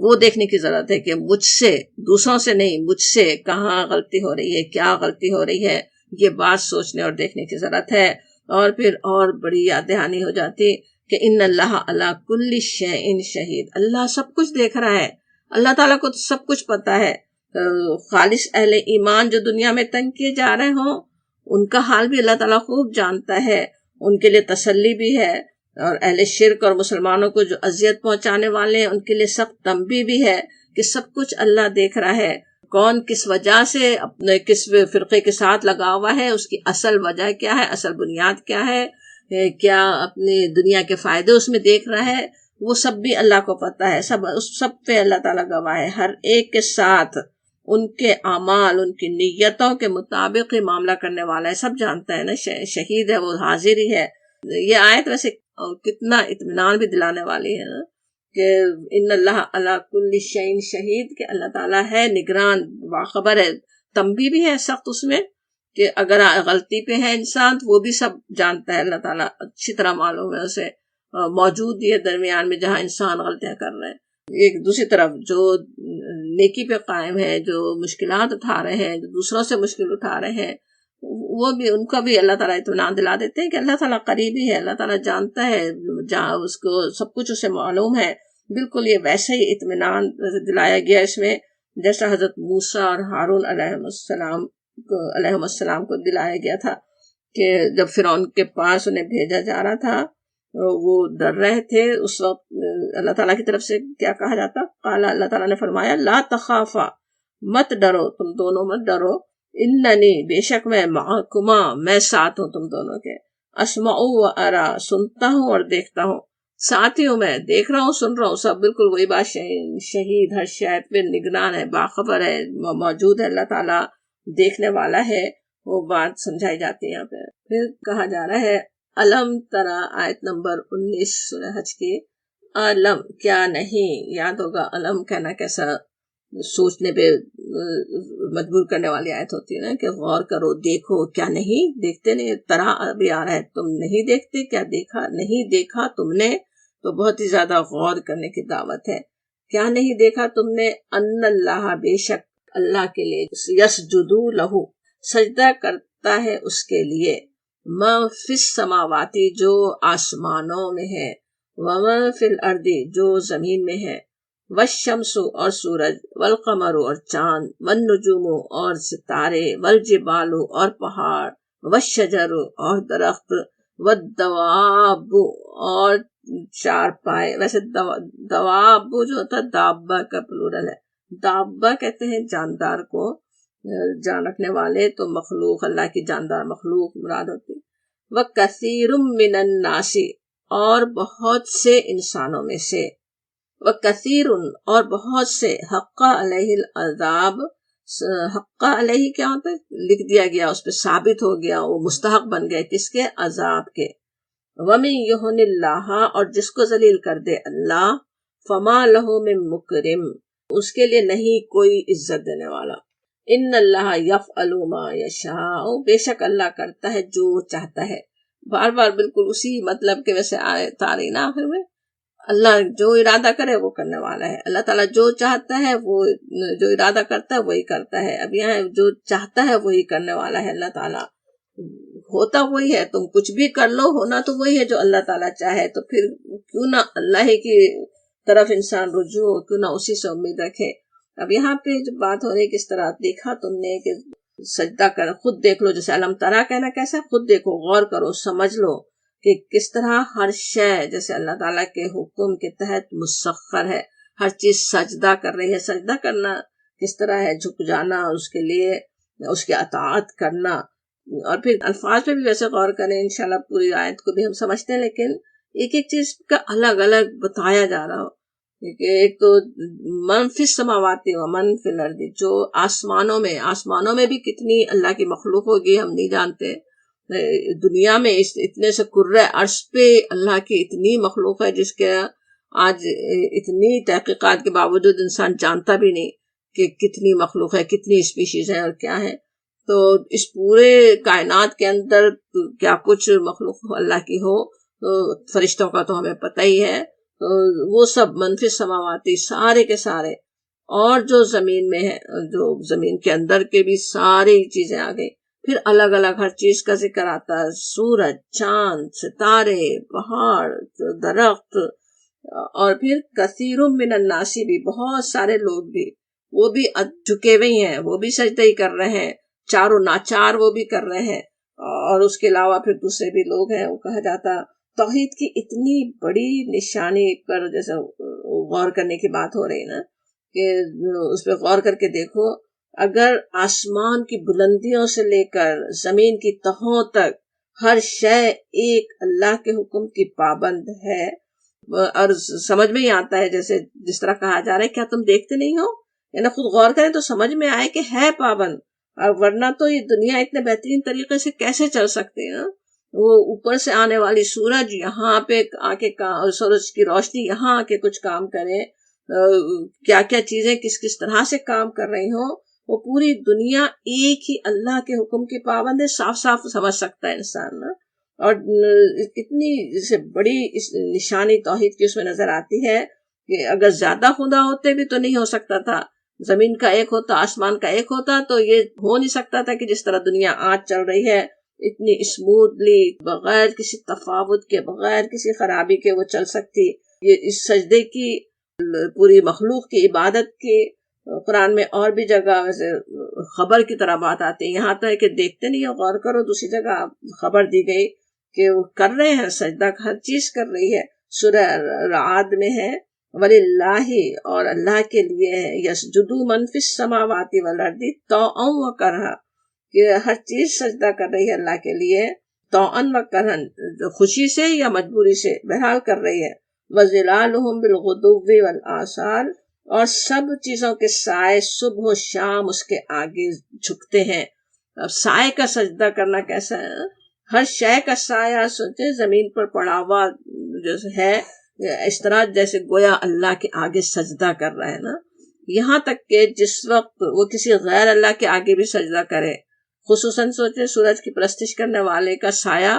وہ دیکھنے کی ضرورت ہے کہ مجھ سے، دوسروں سے نہیں، مجھ سے کہاں غلطی ہو رہی ہے، کیا غلطی ہو رہی ہے، یہ بات سوچنے اور دیکھنے کی ضرورت ہے۔ اور پھر اور بڑی یاد دہانی ہو جاتی کہ ان اللہ علی کل شیء شہید، اللہ سب کچھ دیکھ رہا ہے، اللہ تعالیٰ کو سب کچھ پتا ہے۔ خالص اہل ایمان جو دنیا میں تنگ کیے جا رہے ہوں ان کا حال بھی اللہ تعالیٰ خوب جانتا ہے، ان کے لیے تسلی بھی ہے، اور اہل شرک اور مسلمانوں کو جو اذیت پہنچانے والے ہیں ان کے لیے سخت تنبیہ بھی ہے کہ سب کچھ اللہ دیکھ رہا ہے، کون کس وجہ سے اپنے کس فرقے کے ساتھ لگا ہوا ہے، اس کی اصل وجہ کیا ہے، اصل بنیاد کیا ہے، کیا اپنی دنیا کے فائدے اس میں دیکھ رہا ہے، وہ سب بھی اللہ کو پتہ ہے، سب پہ اللہ تعالیٰ گواہ ہے، ہر ایک کے ساتھ ان کے اعمال، ان کی نیتوں کے مطابق ہی معاملہ کرنے والا ہے، سب جانتا ہے نا، شہید ہے وہ، حاضر ہی ہے۔ یہ آیت ویسے کتنا اطمینان بھی دلانے والی ہے نا کہ ان اللہ علی کل شیء شہید، کہ اللہ تعالیٰ ہے نگران، باخبر ہے، تنبیہ بھی ہے سخت اس میں کہ اگر غلطی پہ ہے انسان تو وہ بھی سب جانتا ہے، اللہ تعالیٰ اچھی طرح معلوم ہے اسے، موجود یہ درمیان میں جہاں انسان غلطیاں کر رہے ہیں۔ ایک دوسری طرف جو نیکی پہ قائم ہے، جو مشکلات اٹھا رہے ہیں، جو دوسروں سے مشکل اٹھا رہے ہیں، وہ بھی، ان کا بھی اللہ تعالیٰ اطمینان دلا دیتے ہیں کہ اللہ تعالیٰ قریبی ہے، اللہ تعالیٰ جانتا ہے، اس کو سب کچھ اسے معلوم ہے۔ بالکل یہ ویسے ہی اطمینان دلایا گیا اس میں جیسا حضرت موسیٰ اور ہارون علیہ السلام کو دلایا گیا تھا کہ جب فرعون کے پاس انہیں بھیجا جا رہا تھا وہ ڈر رہے تھے، اس وقت اللہ تعالیٰ کی طرف سے کیا کہا جاتا، قال، اللہ تعالیٰ نے فرمایا، لا تخافا، مت ڈرو، تم دونوں مت ڈرو، اننی، بے شک میں، معکما، میں ساتھ ہوں تم دونوں کے، اسمع و ارا، سنتا ہوں اور دیکھتا ہوں، ساتھ ہی ہوں میں، دیکھ رہا ہوں، سن رہا ہوں، سب بالکل وہی بات، شہید ہر شے پہ نگران ہے، باخبر ہے، موجود ہے، اللہ تعالیٰ دیکھنے والا ہے، وہ بات سمجھائی جاتی ہے یہاں پہ۔ پھر کہا جا رہا ہے علم ترا، آیت نمبر 19 سورہ حج کی، علم، کیا نہیں، یاد ہوگا علم کہنا کیسا سوچنے پہ مجبور کرنے والی آیت ہوتی ہے نا کہ غور کرو، دیکھو، کیا نہیں دیکھتے؟ نہیں، ترا ابھی آ رہا ہے، تم نہیں دیکھتے، کیا دیکھا نہیں دیکھا تم نے؟ تو بہت ہی زیادہ غور کرنے کی دعوت ہے۔ کیا نہیں دیکھا تم نے؟ ان اللہ، بے شک اللہ کے لیے، یسجدو لہو، سجدہ کرتا ہے اس کے لیے، ما فی السماواتی، جو آسمانوں میں ہے، وما فی الارض، جو زمین میں ہے، والشمس، اور سورج، والقمر، اور چاند، والنجوم، اور ستارے، والجبال، اور پہاڑ، والشجر، اور درخت، والدواب، اور چار پائے۔ ویسے دواب جو ہوتا ہے دابہ کا پلورل ہے، دابہ کہتے ہیں جاندار کو، جان رکھنے والے، تو مخلوق، اللہ کی جاندار مخلوق مراد ہوتی۔ وَكَثِيرٌ مِّنَ النَّاسِ، اور بہت سے انسانوں میں سے، وَكَثِيرٌ، اور بہت سے، حق علیہ العذاب، حق علیہ کیا ہوتا ہے؟ لکھ دیا گیا، اس پہ ثابت ہو گیا، وہ مستحق بن گئے، کس کے؟ عذاب کے۔ وَمَن يُهِنِ اللَّهَ، اور جس کو ذلیل کر دے اللہ، فَمَا لَهُ مِن مُكْرِمٍ، اس کے لیے نہیں کوئی عزت دینے والا۔ ان اللہ یفعل ما یشاء، بے شک اللہ کرتا ہے جو چاہتا ہے۔ بار بار بالکل اسی مطلب کے ویسے آیت آ رہی نا آخر میں، اللہ جو ارادہ کرے وہ کرنے والا ہے، اللہ تعالیٰ جو چاہتا ہے وہ، جو ارادہ کرتا ہے وہی کرتا ہے۔ اب یہاں جو چاہتا ہے وہی کرنے والا ہے اللہ تعالیٰ، ہوتا وہی ہے، تم کچھ بھی کر لو، ہونا تو وہی ہے جو اللہ تعالیٰ چاہے، تو پھر کیوں نہ اللہ ہی کی طرف انسان رجوع ہو، کیوں نہ اسی سے امید رکھے۔ اب یہاں پہ جو بات ہو رہی کس طرح دیکھا تم نے کہ سجدہ کر، خود دیکھ لو، جیسے علم ترا کہنا کیسا، خود دیکھو، غور کرو، سمجھ لو کہ کس طرح ہر شے جیسے اللہ تعالیٰ کے حکم کے تحت مسخر ہے، ہر چیز سجدہ کر رہی ہے۔ سجدہ کرنا کس طرح ہے، جھک جانا اس کے لیے، اس کی اطاعت کرنا۔ اور پھر الفاظ پہ بھی ویسے غور کریں، انشاءاللہ پوری آیت کو بھی ہم سمجھتے ہیں، لیکن ایک ایک چیز کا الگ الگ بتایا جا رہا ہو۔ ایک تو من فی السماوات و من فی الارض، جو آسمانوں میں بھی کتنی اللہ کی مخلوق ہوگی ہم نہیں جانتے، دنیا میں اتنے سے کرۂ عرش پہ اللہ کی اتنی مخلوق ہے جس کے آج اتنی تحقیقات کے باوجود انسان جانتا بھی نہیں کہ کتنی مخلوق ہے، کتنی اسپیشیز ہیں اور کیا ہے۔ تو اس پورے کائنات کے اندر کیا کچھ مخلوق اللہ کی ہو، تو فرشتوں کا تو ہمیں پتہ ہی ہے، تو وہ سب منفی سماواتی سارے کے سارے، اور جو زمین میں ہے، جو زمین کے اندر کے بھی ساری چیزیں آ گئی۔ پھر الگ الگ ہر چیز کا ذکر آتا ہے، سورج، چاند، ستارے، پہاڑ، درخت، اور پھر کثیر من الناس بھی، بہت سارے لوگ بھی، وہ بھی جھکے ہوئے ہیں، وہ بھی سجدہ ہی کر رہے ہیں، چاروں ناچار وہ بھی کر رہے ہیں، اور اس کے علاوہ پھر دوسرے بھی لوگ ہیں۔ وہ کہا جاتا توحید کی اتنی بڑی نشانی پر جیسے غور کرنے کی بات ہو رہی نا، کہ اس پہ غور کر کے دیکھو، اگر آسمان کی بلندیوں سے لے کر زمین کی تہوں تک ہر شے ایک اللہ کے حکم کی پابند ہے، اور سمجھ میں ہی آتا ہے، جیسے جس طرح کہا جا رہا ہے، کیا تم دیکھتے نہیں ہو؟ یعنی خود غور کریں تو سمجھ میں آئے کہ ہے پابند، اور ورنہ تو یہ دنیا اتنے بہترین طریقے سے کیسے چل سکتے ہیں؟ وہ اوپر سے آنے والی سورج یہاں پہ آ کے سورج کی روشنی یہاں آ کے کچھ کام کرے، کیا کیا چیزیں کس کس طرح سے کام کر رہی ہوں، وہ پوری دنیا ایک ہی اللہ کے حکم کی پابند ہے، صاف صاف سمجھ سکتا ہے انسان نا۔ اور کتنی سے بڑی اس نشانی توحید کی اس میں نظر آتی ہے کہ اگر زیادہ خدا ہوتے بھی تو نہیں ہو سکتا تھا، زمین کا ایک ہوتا، آسمان کا ایک ہوتا، تو یہ ہو نہیں سکتا تھا کہ جس طرح دنیا آج چل رہی ہے اتنی اسموتھلی، بغیر کسی تفاوت کے، بغیر کسی خرابی کے وہ چل سکتی۔ یہ اس سجدے کی، پوری مخلوق کی عبادت کی قرآن میں اور بھی جگہ ویسے خبر کی طرح بات آتی ہے، یہاں تک کہ دیکھتے نہیں ہو، غور کرو، دوسری جگہ خبر دی گئی کہ وہ کر رہے ہیں سجدہ، ہر چیز کر رہی ہے۔ سورہ رعد میں ہے وَلِلَّهِ، اور اللہ کے لیے ہے، يَسْجُدُ مَن فِي السَّمَاوَاتِ وَالْأَرْضِ طَوْعًا وَكَرْهًا، کہ ہر چیز سجدہ کر رہی ہے اللہ کے لیے، طوعاً وکرہن، خوشی سے یا مجبوری سے، بہرحال کر رہی ہے۔ وَظِلَالُهُمْ بِالْغُدُوِّ وَالْآصَالِ، اور سب چیزوں کے سائے صبح و شام اس کے آگے جھکتے ہیں۔ اب سائے کا سجدہ کرنا کیسا ہے؟ ہر شے کا سایہ سوچے زمین پر پڑا ہوا جیسے ہے، اس طرح جیسے گویا اللہ کے آگے سجدہ کر رہا ہے نا۔ یہاں تک کہ جس وقت وہ کسی غیر اللہ کے آگے بھی سجدہ کرے، خصوصاً سوچے سورج کی پرستش کرنے والے کا سایہ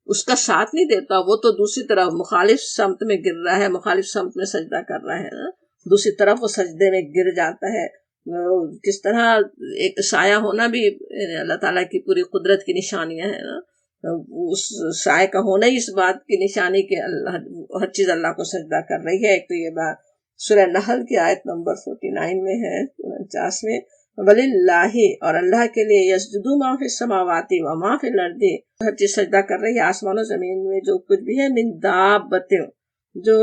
اس کا ساتھ نہیں دیتا، وہ تو دوسری طرف مخالف سمت میں گر رہا ہے، مخالف سمت میں سجدہ کر رہا ہے نا، دوسری طرف وہ سجدے میں گر جاتا ہے۔ کس طرح ایک سایہ ہونا بھی اللہ تعالیٰ کی پوری قدرت کی نشانیاں ہیں نا، اس سائے کا ہونا ہی اس بات کی نشانی کہ اللہ ہر چیز اللہ کو سجدہ کر رہی ہے۔ ایک تو یہ بات سورہ نحل کی آیت نمبر 49 میں ہے، 49 میں، وَلِلَّهِ، اور اللہ کے لیے، يَسْجُدُ مَا فِي السَّمَاوَاتِ وَمَا فِي الْأَرْضِ، ہر چیز سجدہ کر رہی ہے، آسمان و زمین میں جو کچھ بھی ہے، مِن دَابَّةٍ، جو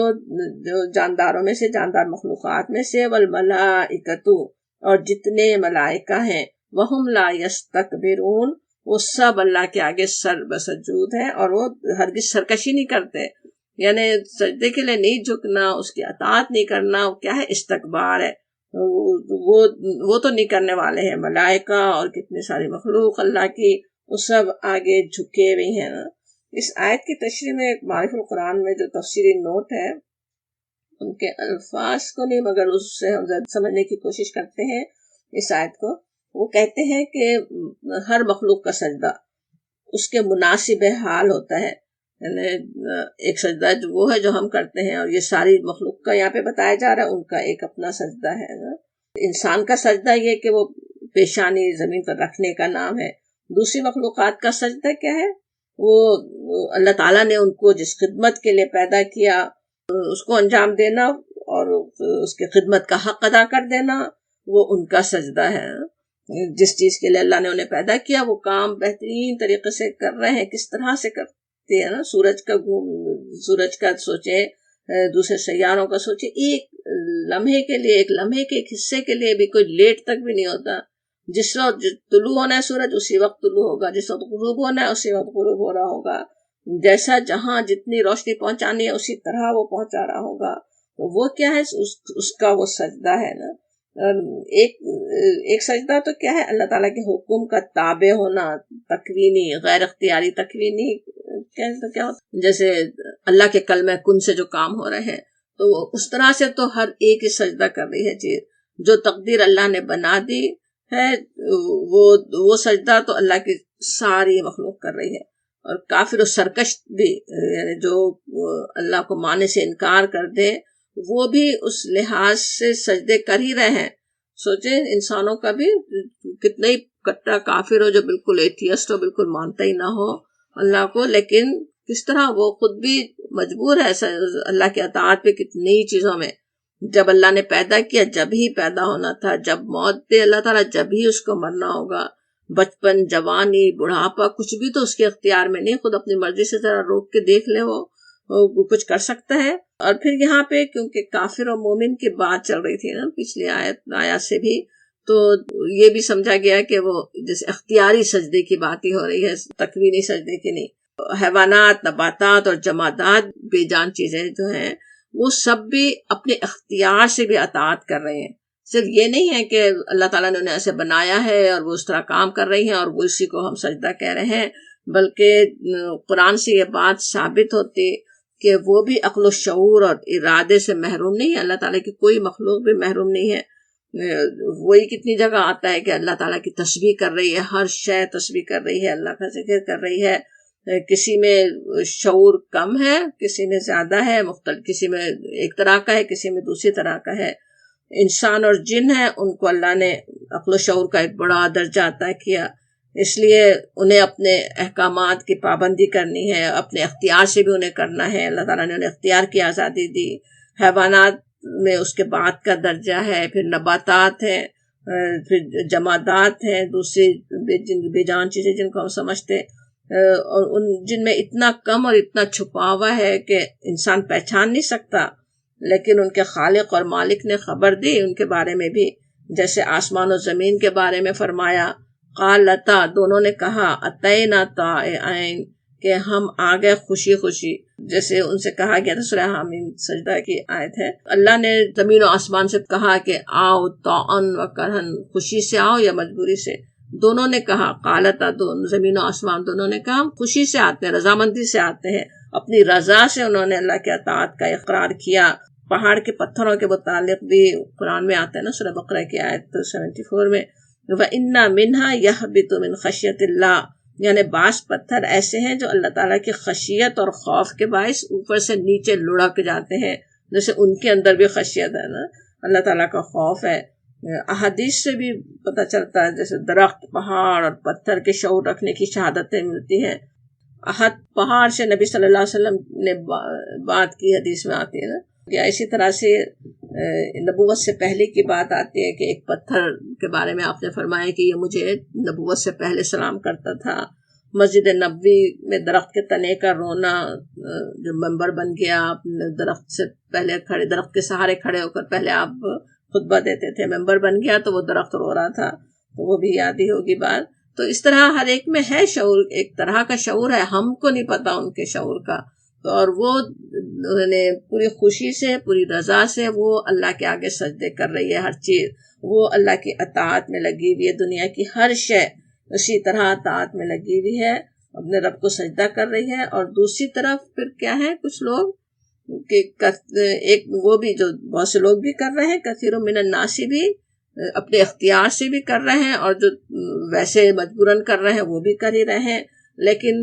جانداروں میں سے، جاندار مخلوقات میں سے، وَالْمَلَائِكَةُ، اور جتنے ملائکہ ہیں، وَهُمْ لَا يَسْتَكْبِرُونَ، وہ سب اللہ کے آگے سر بسجود ہیں، اور وہ ہرگز سرکشی نہیں کرتے، یعنی سجدے کے لیے نہیں جھکنا، اس کی اطاعت نہیں کرنا، وہ کیا ہے؟ استکبار ہے، وہ تو نہیں کرنے والے ہیں۔ ملائکہ اور کتنی ساری مخلوق اللہ کی، وہ سب آگے جھکے ہوئے ہیں نا۔ اس آیت کی تشریح میں معارف القرآن میں جو تفسیری نوٹ ہے، ان کے الفاظ کو نہیں مگر اس سے ہم سمجھنے کی کوشش کرتے ہیں اس آیت کو۔ وہ کہتے ہیں کہ ہر مخلوق کا سجدہ اس کے مناسب حال ہوتا ہے، یعنی ایک سجدہ جو وہ ہے جو ہم کرتے ہیں، اور یہ ساری مخلوق کا یہاں پہ بتایا جا رہا ہے، ان کا ایک اپنا سجدہ ہے نا۔ انسان کا سجدہ یہ کہ وہ پیشانی زمین پر رکھنے کا نام ہے۔ دوسری مخلوقات کا سجدہ کیا ہے؟ وہ اللہ تعالیٰ نے ان کو جس خدمت کے لیے پیدا کیا اس کو انجام دینا، اور اس کی خدمت کا حق ادا کر دینا، وہ ان کا سجدہ ہے. جس چیز کے لیے اللہ نے انہیں پیدا کیا وہ کام بہترین طریقے سے کر رہے ہیں. کس طرح سے کرتے ہیں نا, سورج کا سوچیں, دوسرے سیاروں کا سوچیں, ایک لمحے کے لیے, ایک لمحے کے ایک حصے کے لیے بھی کوئی لیٹ تک بھی نہیں ہوتا. جس وقت طلوع ہونا ہے سورج اسی وقت طلوع ہوگا, جس وقت غروب ہونا ہے اسی وقت غروب ہو رہا ہوگا. جیسا جہاں جتنی روشنی پہنچانی ہے اسی طرح وہ پہنچا رہا ہوگا. تو وہ کیا ہے, اس کا وہ سجدہ ہے نا. ایک سجدہ تو کیا ہے, اللہ تعالیٰ کے حکم کا تابع ہونا, تکوینی غیر اختیاری. تکوینی کیا ہوتا, جیسے اللہ کے کلمہ کن سے جو کام ہو رہے ہیں تو وہ اس طرح سے تو ہر ایک ہی سجدہ کر رہی ہے چیز. جو تقدیر اللہ نے بنا دی ہے وہ سجدہ تو اللہ کی ساری مخلوق کر رہی ہے. اور کافر و سرکش بھی, یعنی جو اللہ کو ماننے سے انکار کر دے, وہ بھی اس لحاظ سے سجدے کر ہی رہے ہیں. سوچیں انسانوں کا بھی کتنا ہی کٹا کافر ہو, جو بالکل ایتھیسٹ ہو, بالکل مانتا ہی نہ ہو اللہ کو, لیکن کس طرح وہ خود بھی مجبور ہے اللہ کی اطاعت پہ کتنی چیزوں میں. جب اللہ نے پیدا کیا جب ہی پیدا ہونا تھا, جب موت دے اللہ تعالیٰ جب ہی اس کو مرنا ہوگا. بچپن, جوانی, بڑھاپا کچھ بھی تو اس کے اختیار میں نہیں. خود اپنی مرضی سے ذرا روک کے دیکھ لے, وہ کچھ کر سکتا ہے. اور پھر یہاں پہ کیونکہ کافر و مومن کی بات چل رہی تھی نا پچھلی آیت سے بھی, تو یہ بھی سمجھا گیا کہ وہ جیسے اختیاری سجدے کی بات ہی ہو رہی ہے, تکوینی سجدے کی نہیں. حیوانات, نباتات اور جمادات, بے جان چیزیں جو ہیں وہ سب بھی اپنے اختیار سے بھی اطاعت کر رہے ہیں. صرف یہ نہیں ہے کہ اللہ تعالیٰ نے انہیں ایسے بنایا ہے اور وہ اس طرح کام کر رہی ہیں اور وہ اسی کو ہم سجدہ کہہ رہے ہیں, بلکہ قرآن سے یہ بات ثابت ہوتی کہ وہ بھی عقل و شعور اور ارادے سے محروم نہیں ہے. اللہ تعالیٰ کی کوئی مخلوق بھی محروم نہیں ہے. وہی کتنی جگہ آتا ہے کہ اللہ تعالیٰ کی تسبیح کر رہی ہے, ہر شے تسبیح کر رہی ہے, اللہ کا ذکر کر رہی ہے. کسی میں شعور کم ہے, کسی میں زیادہ ہے, مختلف, کسی میں ایک طرح کا ہے, کسی میں دوسری طرح کا ہے. انسان اور جن ہے ان کو اللہ نے عقل و شعور کا ایک بڑا درجہ عطا کیا, اس لیے انہیں اپنے احکامات کی پابندی کرنی ہے, اپنے اختیار سے بھی انہیں کرنا ہے. اللہ تعالیٰ نے انہیں اختیار کی آزادی دی. حیوانات میں اس کے بعد کا درجہ ہے, پھر نباتات ہیں, پھر جمادات ہیں, دوسری بے جان چیزیں جن کو ہم سمجھتے, اور ان جن میں اتنا کم اور اتنا چھپا ہوا ہے کہ انسان پہچان نہیں سکتا, لیکن ان کے خالق اور مالک نے خبر دی ان کے بارے میں بھی. جیسے آسمان و زمین کے بارے میں فرمایا, قالتا, دونوں نے کہا, اتینا طائعین, کہ ہم آ گئے خوشی خوشی. جیسے ان سے کہا گیا تھا, سورہ حامیم سجدہ کی آیت ہے, اللہ نے زمین و آسمان سے کہا کہ آؤ طاعن و کرہن, خوشی سے آؤ یا مجبوری سے. دونوں نے کہا, قالتا, زمین و آسمان دونوں نے کہا ہم خوشی سے آتے ہیں, رضامندی سے آتے ہیں. اپنی رضا سے انہوں نے اللہ کے اطاعت کا اقرار کیا. پہاڑ کے پتھروں کے متعلق بھی قرآن میں آتا ہے نا, سورہ بقرہ کی آیت 74 میں, وَإِنَّ مِنْهَا يَهْبِطُ مِنْ خَشْيَةِ اللَّهِ, یعنی بعض پتھر ایسے ہیں جو اللہ تعالیٰ کی خشیت اور خوف کے باعث اوپر سے نیچے لڑک جاتے ہیں. جیسے ان کے اندر بھی خشیت ہے نا, اللہ تعالیٰ کا خوف ہے. احادیث سے بھی پتہ چلتا ہے, جیسے درخت, پہاڑ اور پتھر کے شعور رکھنے کی شہادتیں ملتی ہیں. احد پہاڑ سے نبی صلی اللہ علیہ وسلم نے بات کی حدیث میں آتی ہے نا. یا اسی طرح سے نبوت سے پہلے کی بات آتی ہے کہ ایک پتھر کے بارے میں آپ نے فرمایا کہ یہ مجھے نبوت سے پہلے سلام کرتا تھا. مسجد نبوی میں درخت کے تنے کا رونا جو منبر بن گیا, درخت سے پہلے کھڑے, درخت کے سہارے کھڑے ہو کر پہلے آپ خطبہ دیتے تھے, منبر بن گیا تو وہ درخت رو رہا تھا, تو وہ بھی یاد ہی ہوگی بات. تو اس طرح ہر ایک میں ہے شعور, ایک طرح کا شعور ہے, ہم کو نہیں پتا ان کے شعور کا. اور وہ پوری خوشی سے, پوری رضا سے وہ اللہ کے آگے سجدے کر رہی ہے. ہر چیز وہ اللہ کی اطاعت میں لگی ہوئی ہے. دنیا کی ہر شے اسی طرح اطاعت میں لگی ہوئی ہے, اپنے رب کو سجدہ کر رہی ہے. اور دوسری طرف پھر کیا ہے, کچھ لوگ کہ ایک وہ بھی جو بہت سے لوگ بھی کر رہے ہیں, کثیر من الناس بھی اپنے اختیار سے بھی کر رہے ہیں, اور جو ویسے مجبوراً کر رہے ہیں وہ بھی کر ہی رہے ہیں. لیکن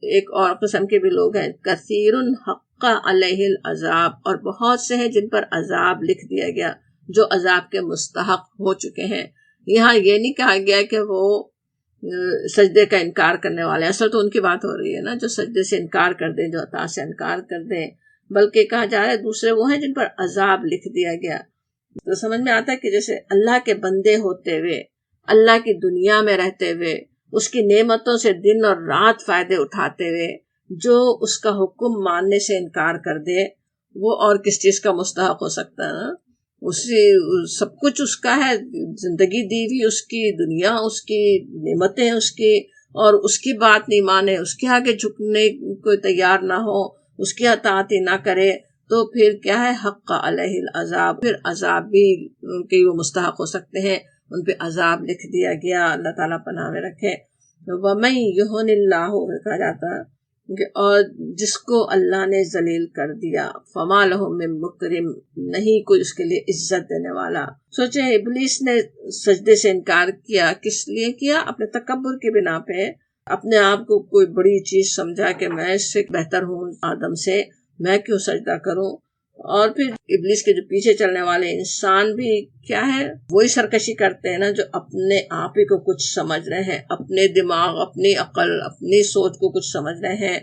ایک اور قسم کے بھی لوگ ہیں, کثیر حق علیہ العذاب, اور بہت سے ہیں جن پر عذاب لکھ دیا گیا, جو عذاب کے مستحق ہو چکے ہیں. یہاں یہ نہیں کہا گیا کہ وہ سجدے کا انکار کرنے والے, اصل تو ان کی بات ہو رہی ہے نا جو سجدے سے انکار کر دیں, جو عطا سے انکار کر دیں, بلکہ کہا جا رہا ہے دوسرے وہ ہیں جن پر عذاب لکھ دیا گیا. تو سمجھ میں آتا ہے کہ جیسے اللہ کے بندے ہوتے ہوئے، اللہ کی دنیا میں رہتے ہوئے، اس کی نعمتوں سے دن اور رات فائدے اٹھاتے ہوئے جو اس کا حکم ماننے سے انکار کر دے، وہ اور کس چیز کا مستحق ہو سکتا ہے؟ اسی سب کچھ اس کا ہے، زندگی دی ہوئی اس کی، دنیا اس کی، نعمتیں اس کی، اور اس کی بات نہیں مانے، اس کے آگے جھکنے کو تیار نہ ہو، اس کی اطاعت ہی نہ کرے، تو پھر کیا ہے؟ حق علیہ العذاب، پھر عذاب بھی کے وہ مستحق ہو سکتے ہیں، ان پہ عذاب لکھ دیا گیا، اللہ تعالیٰ پناہ میں رکھے۔ وَمَن يُهِنِ اللَّهُ کہا جاتا ہے اور جس کو اللہ نے ذلیل کر دیا، فما لَهُ مِن مُکرم، نہیں کوئی اس کے لیے عزت دینے والا۔ سوچے ابلیس نے سجدے سے انکار کیا، کس لیے کیا؟ اپنے تکبر کی بنا پہ، اپنے آپ کو کوئی بڑی چیز سمجھا کہ میں اس سے بہتر ہوں آدم سے، میں کیوں سجدہ کروں؟ اور پھر ابلیس کے جو پیچھے چلنے والے انسان بھی کیا ہے؟ وہی سرکشی کرتے ہیں نا، جو اپنے آپ ہی کو کچھ سمجھ رہے ہیں، اپنے دماغ، اپنی عقل، اپنی سوچ کو کچھ سمجھ رہے ہیں،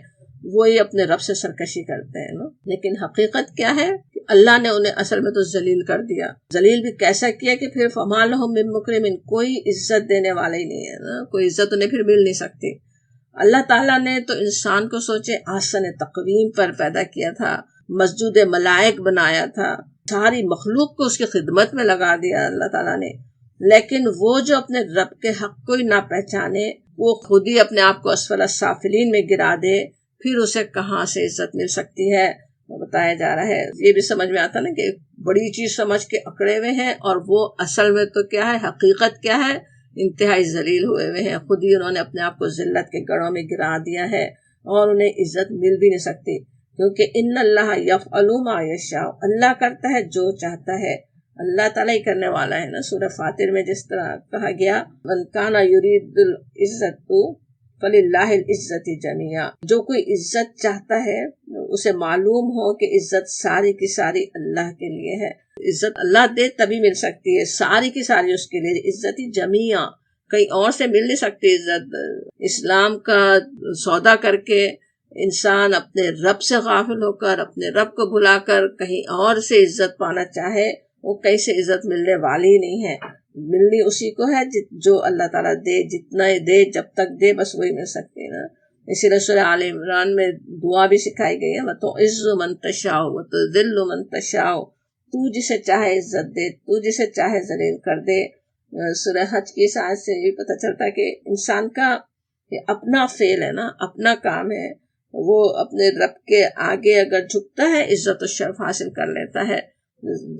وہی اپنے رب سے سرکشی کرتے ہیں نا۔ لیکن حقیقت کیا ہے کہ اللہ نے انہیں اصل میں تو ذلیل کر دیا۔ ذلیل بھی کیسا کیا کہ پھر فما لہم من مکرم، کوئی عزت دینے والا ہی نہیں ہے نا، کوئی عزت انہیں پھر مل نہیں سکتی۔ اللہ تعالیٰ نے تو انسان کو سوچے آسن تقویم پر پیدا کیا تھا، مسجود ملائک بنایا تھا، ساری مخلوق کو اس کی خدمت میں لگا دیا اللہ تعالیٰ نے، لیکن وہ جو اپنے رب کے حق کو ہی نہ پہچانے، وہ خود ہی اپنے آپ کو اسفل السافلین میں گرا دے، پھر اسے کہاں سے عزت مل سکتی ہے؟ بتایا جا رہا ہے۔ یہ بھی سمجھ میں آتا نا کہ بڑی چیز سمجھ کے اکڑے ہوئے ہیں، اور وہ اصل میں تو کیا ہے؟ حقیقت کیا ہے؟ انتہائی ذلیل ہوئے ہوئے ہیں، خود ہی انہوں نے اپنے آپ کو ذلت کے گڑھوں میں گرا دیا ہے، اور انہیں عزت مل بھی نہیں سکتی، کیونکہ ان اللہ یفعل ما یشاء، اللہ کرتا ہے جو چاہتا ہے، اللہ تعالیٰ ہی کرنے والا ہے نا۔ سورہ فاطر میں جس طرح کہا گیا من کان یرید العزت فللہ العزت جمیعا، جو کوئی عزت چاہتا ہے اسے معلوم ہو کہ عزت ساری کی ساری اللہ کے لیے ہے، عزت اللہ دے تبھی مل سکتی ہے، ساری کی ساری اس کے لیے، عزت جمیعا، کہیں اور سے مل نہیں سکتی عزت۔ اسلام کا سودا کر کے انسان اپنے رب سے غافل ہو کر، اپنے رب کو بھلا کر کہیں اور سے عزت پانا چاہے، وہ کہیں سے عزت ملنے والی نہیں ہے، ملنی اسی کو ہے جو اللہ تعالیٰ دے، جتنا دے، جب تک دے، بس وہی مل سکتی ہے نا۔ اسی لیے سورہ آل عمران میں دعا بھی سکھائی گئی ہے، وَتُعِزُّ مَن تَشَاءُ وَتُذِلُّ مَن تَشَاءُ، تو جسے چاہے عزت دے، تو جسے چاہے ذلیل کر دے۔ سورہ حج کی اس آیت سے یہ پتہ چلتا ہے کہ انسان کا اپنا فعل ہے نا، اپنا کام ہے، وہ اپنے رب کے آگے اگر جھکتا ہے عزت و شرف حاصل کر لیتا ہے۔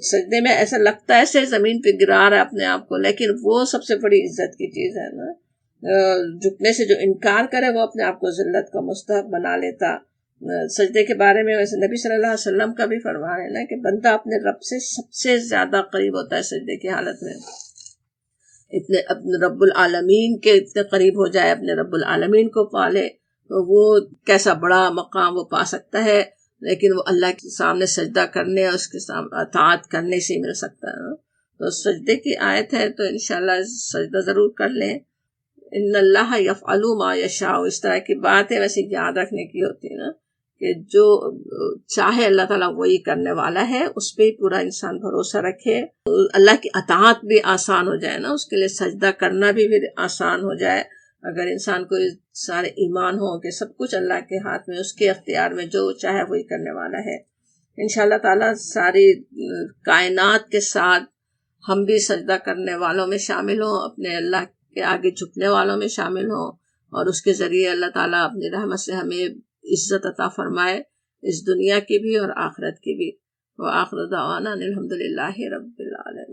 سجدے میں ایسا لگتا ہے ایسے زمین پہ گرا رہا ہے اپنے آپ کو، لیکن وہ سب سے بڑی عزت کی چیز ہے نا۔ جھکنے سے جو انکار کرے وہ اپنے آپ کو ذلت کا مستحق بنا لیتا۔ سجدے کے بارے میں ویسے نبی صلی اللہ علیہ وسلم کا بھی فرمان ہے نا کہ بندہ اپنے رب سے سب سے زیادہ قریب ہوتا ہے سجدے کی حالت میں، اتنے اپنے رب العالمین کے اتنے قریب ہو جائے، اپنے رب العالمین کو پالے، تو وہ کیسا بڑا مقام وہ پا سکتا ہے، لیکن وہ اللہ کے سامنے سجدہ کرنے اور اس کے سامنے اطاعت کرنے سے ہی مل سکتا ہے۔ تو سجدے کی آیت ہے تو انشاءاللہ سجدہ ضرور کر لیں۔ ان اللہ یفعل ما یشاء، اس طرح کی بات ہے، ویسے یاد رکھنے کی ہوتی ہے نا کہ جو چاہے اللہ تعالیٰ وہی کرنے والا ہے، اس پہ ہی پورا انسان بھروسہ رکھے، اللہ کی اطاعت بھی آسان ہو جائے نا، اس کے لیے سجدہ کرنا بھی پھر آسان ہو جائے۔ اگر انسان کو سارے ایمان ہو کہ سب کچھ اللہ کے ہاتھ میں، اس کے اختیار میں، جو چاہے وہی کرنے والا ہے، انشاءاللہ تعالیٰ ساری کائنات کے ساتھ ہم بھی سجدہ کرنے والوں میں شامل ہوں، اپنے اللہ کے آگے جھکنے والوں میں شامل ہوں، اور اس کے ذریعے اللہ تعالیٰ اپنی رحمت سے ہمیں عزت عطا فرمائے، اس دنیا کی بھی اور آخرت کی بھی۔ وآخر دعوانا الحمدللہ رب العالمین۔